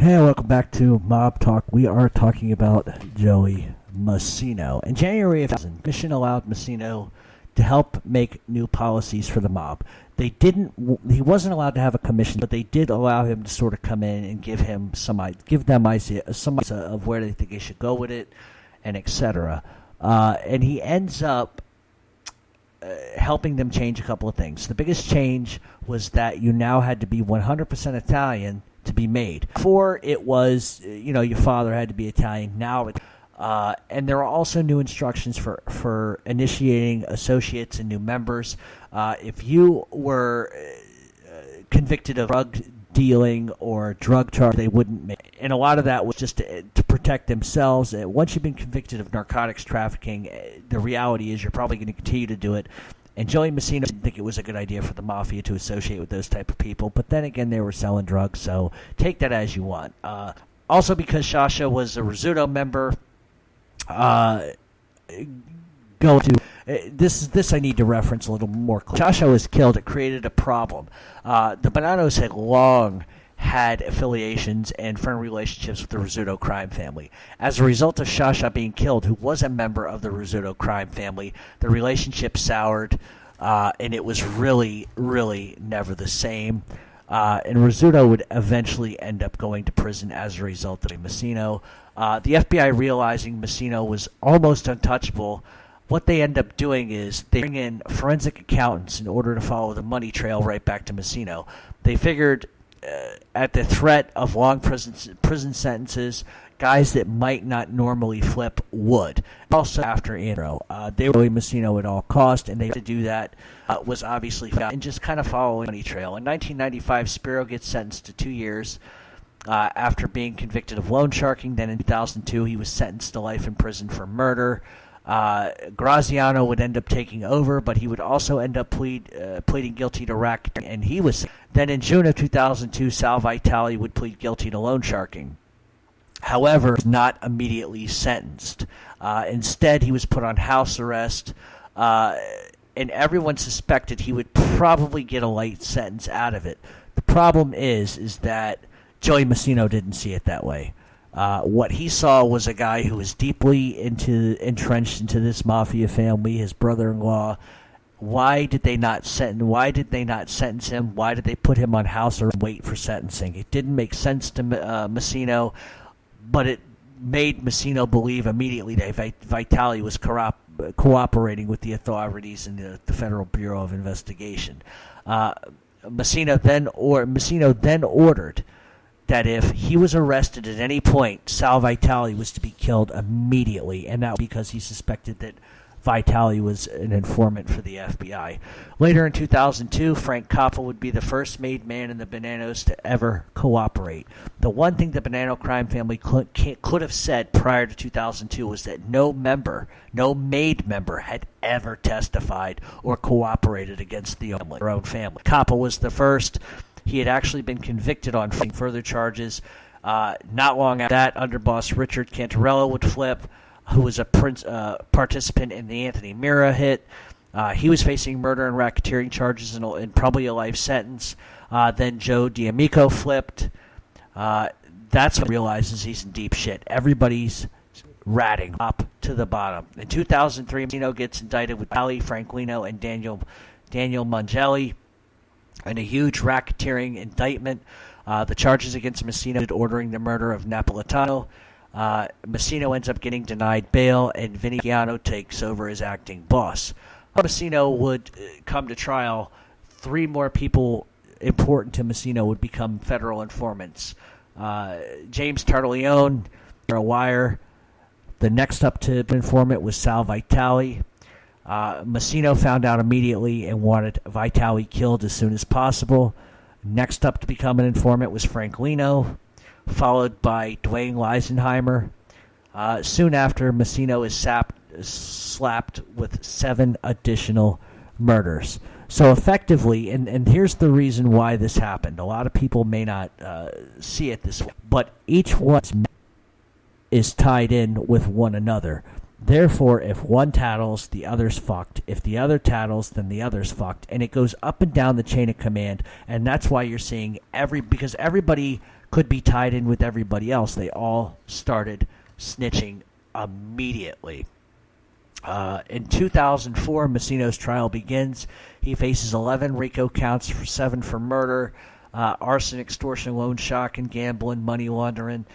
Speaker 2: Hey, welcome back to Mob Talk. We are talking about Joey Massino. In January of 2000, Commission allowed Massino to help make new policies for the mob. He wasn't allowed to have a commission, but they did allow him to sort of come in and give them some idea of where they think they should go with it, and etc. And he ends up helping them change a couple of things. The biggest change was that you now had to be 100% Italian to be made. Before it was, your father had to be Italian. Now, and there are also new instructions for initiating associates and new members. If you were convicted of drug dealing or drug charge, they wouldn't make. And a lot of that was just to protect themselves. Once you've been convicted of narcotics trafficking, the reality is you're probably going to continue to do it. And Joey Massino didn't think it was a good idea for the mafia to associate with those type of people. But then again, they were selling drugs, so take that as you want. Also, because Sciascia was a Rizzuto member, this I need to reference a little more clearly. Sciascia was killed. It created a problem. The Bonannos had long had affiliations and friendly relationships with the Rizzuto crime family. As a result of Sciascia being killed, who was a member of the Rizzuto crime family, the relationship soured, and it was really, really never the same. And Rizzuto would eventually end up going to prison as a result of Massino. The FBI, realizing Massino was almost untouchable, what they end up doing is they bring in forensic accountants in order to follow the money trail right back to Massino. They figured at the threat of long prison sentences, guys that might not normally flip would. Also, after Andrew, they were Joey Massino at all cost, and they had to do that was obviously found and just kind of following the money trail. In 1995, Spiro gets sentenced to 2 years after being convicted of loan sharking. Then in 2002, he was sentenced to life in prison for murder. Graziano would end up taking over, but he would also end up pleading guilty to racketeering, and he was. Then in June of 2002, Sal Vitale would plead guilty to loan sharking. However, not immediately sentenced. Instead, he was put on house arrest, and everyone suspected he would probably get a light sentence out of it. The problem is that Joey Massino didn't see it that way. What he saw was a guy who was deeply entrenched into this mafia family, his brother-in-law. Why did they not sentence him? Why did they put him on house arrest and wait for sentencing? It didn't make sense to Massino, but it made Massino believe immediately that Vitale was cooperating with the authorities in the Federal Bureau of Investigation. Massino then ordered that if he was arrested at any point, Sal Vitale was to be killed immediately, and that was because he suspected that Vitale was an informant for the FBI. Later in 2002, Frank Coppa would be the first made man in the Bonannos to ever cooperate. The one thing the Bonanno crime family could have said prior to 2002 was that no made member had ever testified or cooperated against their own family. Coppa was the first. He had actually been convicted on further charges. Not long after that, underboss Richard Cantarello would flip, who was a participant in the Anthony Mira hit. He was facing murder and racketeering charges and probably a life sentence. Then Joe D'Amico flipped. That's when he realizes he's in deep shit. Everybody's ratting up to the bottom. In 2003, Massino gets indicted with Ali Franklino and Daniel Mangelli in a huge racketeering indictment. The charges against Massino ordering the murder of Napolitano. Massino ends up getting denied bail, and Vinny Giano takes over as acting boss. Massino would come to trial. 3 more people important to Massino would become federal informants. James Tartaleone, a wire. The next up to informant was Sal Vitale. Massino found out immediately and wanted Vitale killed as soon as possible. Next up to become an informant was Frank Lino, followed by Dwayne Leisenheimer. Soon after, Massino is slapped with 7 additional murders. So effectively, and here's the reason why this happened. A lot of people may not see it this way, but each one is tied in with one another. Therefore, if one tattles, the other's fucked. If the other tattles, then the other's fucked. And it goes up and down the chain of command, and that's why you're seeing because everybody could be tied in with everybody else. They all started snitching immediately. In 2004, Massino's trial begins. He faces 11 RICO counts, 7 for murder, arson, extortion, loan sharking, gambling, money laundering.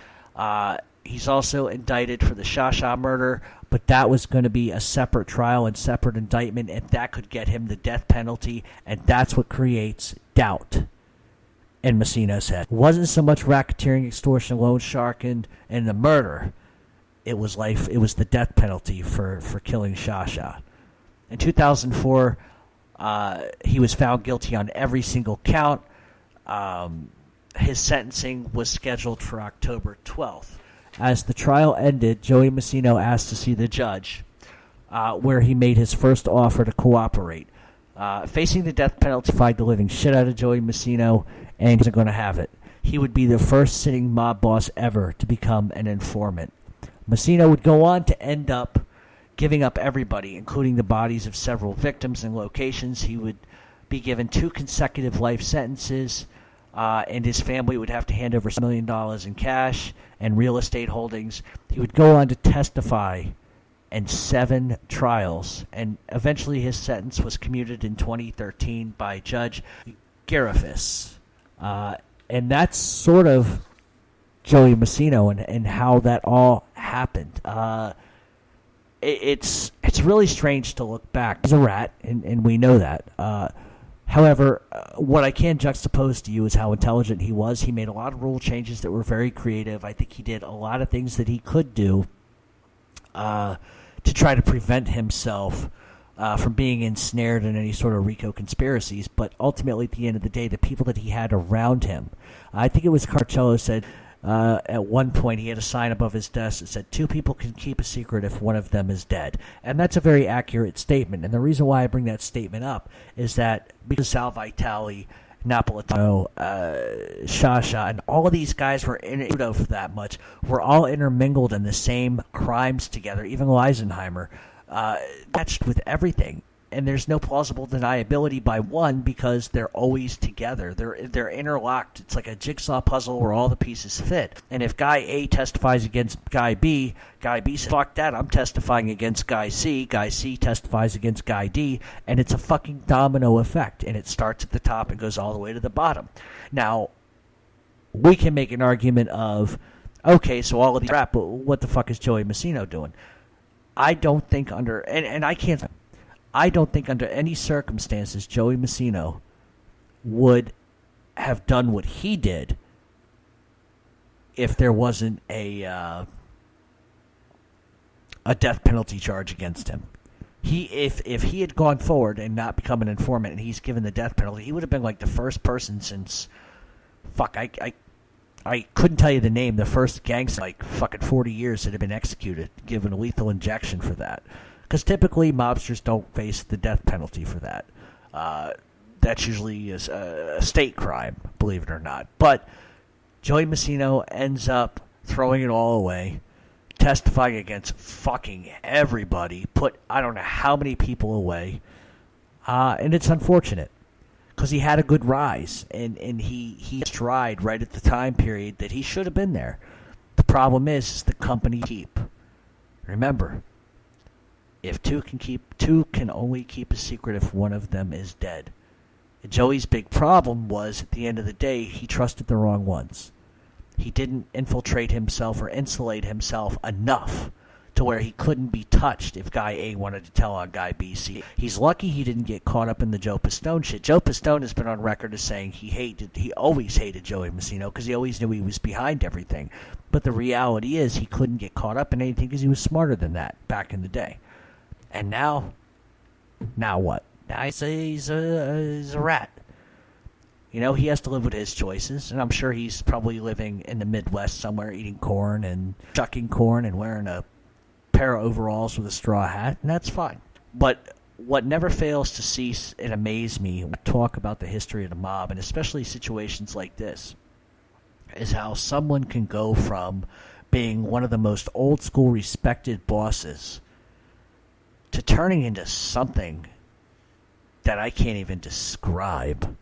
Speaker 2: He's also indicted for the Shasha murder, but that was going to be a separate trial and separate indictment, and that could get him the death penalty, and that's what creates doubt in Massino's head. It wasn't so much racketeering, extortion, loan sharking, and the murder. It was the death penalty for killing Shasha. In 2004, he was found guilty on every single count. His sentencing was scheduled for October 12th. As the trial ended, Joey Massino asked to see the judge, where he made his first offer to cooperate. Facing the death penalty, fired the living shit out of Joey Massino, and he wasn't going to have it. He would be the first sitting mob boss ever to become an informant. Massino would go on to end up giving up everybody, including the bodies of several victims and locations. He would be given 2 consecutive life sentences, and his family would have to hand over $1 million in cash and real estate holdings. He would go on to testify in 7 trials, and eventually his sentence was commuted in 2013 by Judge Garifas. And that's sort of Joey Massino and how that all happened. It's really strange to look back. He's a rat, and we know that. However, what I can juxtapose to you is how intelligent he was. He made a lot of rule changes that were very creative. I think he did a lot of things that he could do to try to prevent himself from being ensnared in any sort of RICO conspiracies. But ultimately, at the end of the day, the people that he had around him, I think it was Carcello said at one point he had a sign above his desk that said, 2 people can keep a secret if one of them is dead. And that's a very accurate statement. And the reason why I bring that statement up is that because Sal Vitale, Napolitano, Shasha, and all of these guys were in it for that much, were all intermingled in the same crimes together, even Leisenheimer, matched with everything. And there's no plausible deniability by one because they're always together. They're interlocked. It's like a jigsaw puzzle where all the pieces fit. And if Guy A testifies against Guy B says, fuck that, I'm testifying against Guy C testifies against Guy D, and it's a fucking domino effect. And it starts at the top and goes all the way to the bottom. Now, we can make an argument of, okay, so all of these crap, but what the fuck is Joey Massino doing? I don't think under any circumstances Joey Massino would have done what he did if there wasn't a death penalty charge against him. If he had gone forward and not become an informant and he's given the death penalty, he would have been like the first person since I couldn't tell you the name, the first gangster like fucking 40 years that had been executed, given a lethal injection for that. Because typically mobsters don't face the death penalty for that. That's usually a state crime, believe it or not. But Joey Massino ends up throwing it all away, testifying against fucking everybody, put I don't know how many people away. And it's unfortunate because he had a good rise, and he stride right at the time period that he should have been there. The problem is the company keep. Remember, if two can only keep a secret if one of them is dead. Joey's big problem was, at the end of the day, he trusted the wrong ones. He didn't infiltrate himself or insulate himself enough to where he couldn't be touched if Guy A wanted to tell on Guy B, C. He's lucky he didn't get caught up in the Joe Pistone shit. Joe Pistone has been on record as saying he always hated Joey Massino because he always knew he was behind everything. But the reality is he couldn't get caught up in anything because he was smarter than that back in the day. And now what? Now he's a rat. You know, he has to live with his choices, and I'm sure he's probably living in the Midwest somewhere, eating corn and shucking corn and wearing a pair of overalls with a straw hat, and that's fine. But what never fails to cease and amaze me when I talk about the history of the mob, and especially situations like this, is how someone can go from being one of the most old-school respected bosses to turning into something that I can't even describe.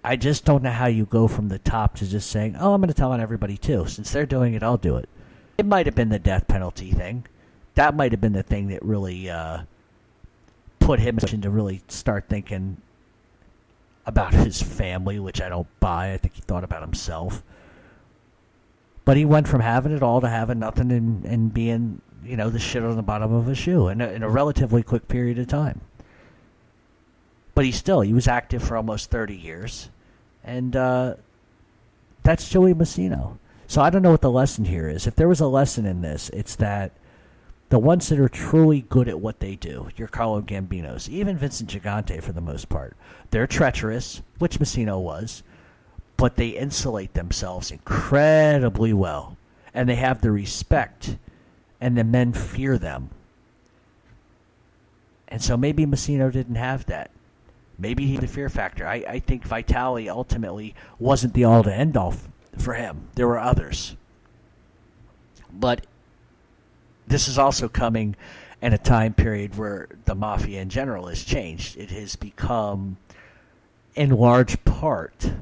Speaker 2: I just don't know how you go from the top to just saying, oh, I'm going to tell on everybody too. Since they're doing it, I'll do it. It might have been the death penalty thing. That might have been the thing that really put him in to really start thinking about his family, which I don't buy. I think he thought about himself. But he went from having it all to having nothing and being, you know, the shit on the bottom of a shoe in a relatively quick period of time. But he was active for almost 30 years. And that's Joey Massino. So I don't know what the lesson here is. If there was a lesson in this, it's that the ones that are truly good at what they do, your Carlo Gambinos, even Vincent Gigante for the most part, they're treacherous, which Massino was, but they insulate themselves incredibly well. And they have the respect, and the men fear them. And so maybe Massino didn't have that. Maybe he had a fear factor. I think Vitale ultimately wasn't the all to end all for him. There were others. But this is also coming in a time period where the mafia in general has changed. It has become, in large part,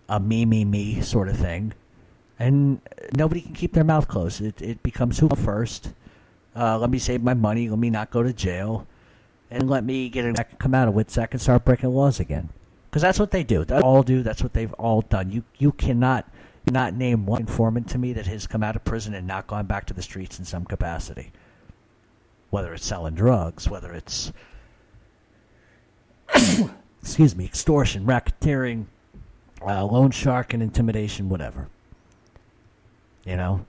Speaker 2: a me sort of thing. And nobody can keep their mouth closed. It becomes who first. Let me save my money. Let me not go to jail. And let me get it back, come out of WITSEC and start breaking laws again. Because that's what they do. That's what they've all done. You cannot not name one informant to me that has come out of prison and not gone back to the streets in some capacity. Whether it's selling drugs, whether it's excuse me, extortion, racketeering, loan shark, and intimidation, whatever. You know?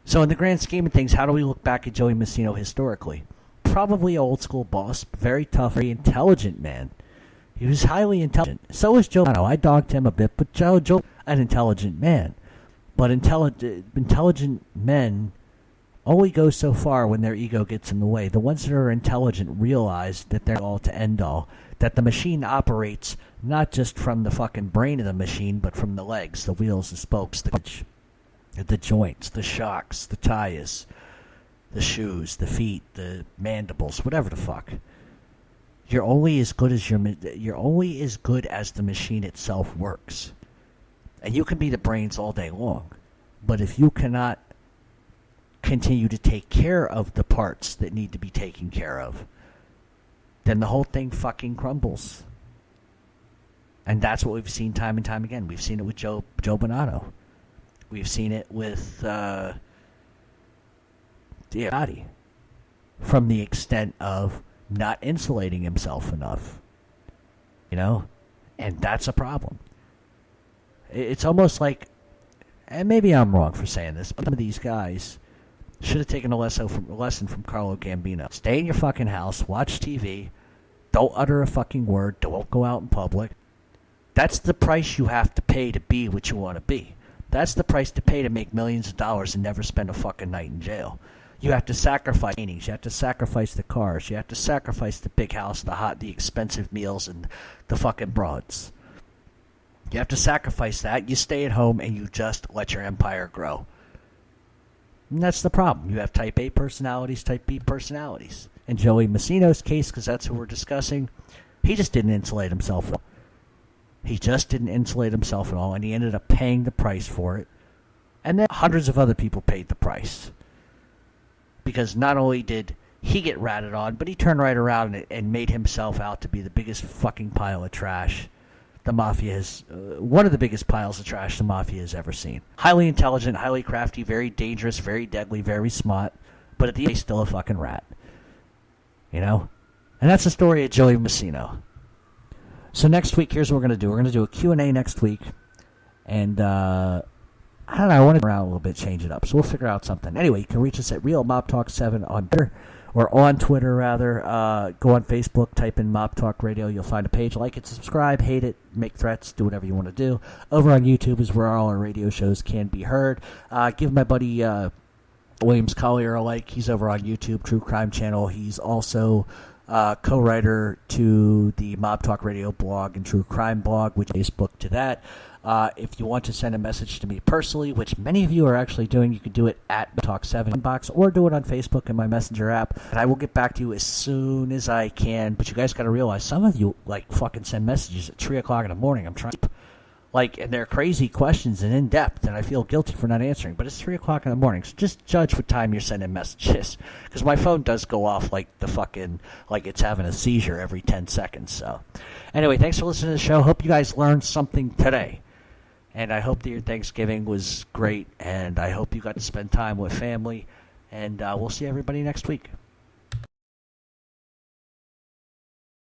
Speaker 2: So in the grand scheme of things, how do we look back at Joey Massino historically? Probably an old school boss, very tough, very intelligent man. He was highly intelligent. So was Joe Bonanno. I dogged him a bit, but Joe, an intelligent man. But intelligent men only go so far when their ego gets in the way. The ones that are intelligent realize that they're all to end all. That the machine operates not just from the fucking brain of the machine, but from the legs, the wheels, the spokes, the joints, the shocks, the tires, the shoes, the feet, the mandibles, whatever the fuck. You're only as good as the machine itself works. And you can be the brains all day long, but if you cannot continue to take care of the parts that need to be taken care of, then the whole thing fucking crumbles. And that's what we've seen time and time again. We've seen it with Joe Bonanno. We've seen it with Gotti, from the extent of not insulating himself enough. You know? And that's a problem. It's almost like, and maybe I'm wrong for saying this, but some of these guys should have taken a lesson from Carlo Gambino. Stay in your fucking house, watch TV, don't utter a fucking word, don't go out in public. That's the price you have to pay to be what you want to be. That's the price to pay to make millions of dollars and never spend a fucking night in jail. You have to sacrifice paintings, you have to sacrifice the cars, you have to sacrifice the big house, the expensive meals, and the fucking broads. You have to sacrifice that. You stay at home and you just let your empire grow. And that's the problem. You have type A personalities, type B personalities. In Joey Massino's case, because that's who we're discussing, he just didn't insulate himself. He just didn't insulate himself at all, and he ended up paying the price for it. And then hundreds of other people paid the price. Because not only did he get ratted on, but he turned right around and made himself out to be the biggest fucking pile of trash the Mafia has, one of the biggest piles of trash the Mafia has ever seen. Highly intelligent, highly crafty, very dangerous, very deadly, very smart, but at the end, he's still a fucking rat. You know? And that's the story of Joey Massino. So next week, here's what we're going to do. We're going to do a Q&A next week, and I don't know, I want to around a little bit, change it up, so we'll figure out something. Anyway, you can reach us at Real Mob Talk 7 on Twitter, or on Twitter, rather. Go on Facebook, type in Mob Talk Radio. You'll find a page. Like it, subscribe, hate it, make threats, do whatever you want to do. Over on YouTube is where all our radio shows can be heard. Give my buddy Williams Collier a like. He's over on YouTube, True Crime Channel. He's also co-writer to the Mob Talk Radio blog and True Crime blog, which is Facebook to that. If you want to send a message to me personally, which many of you are actually doing, you can do it at Talk7 inbox or do it on Facebook in my Messenger app, and I will get back to you as soon as I can. But you guys got to realize, some of you like fucking send messages at 3 o'clock in the morning. I'm trying, and they're crazy questions and in depth, and I feel guilty for not answering. But it's 3 o'clock in the morning, so just judge what time you're sending messages, because my phone does go off like it's having a seizure every 10 seconds. So, anyway, thanks for listening to the show. Hope you guys learned something today. And I hope that your Thanksgiving was great, and I hope you got to spend time with family, and we'll see everybody next week.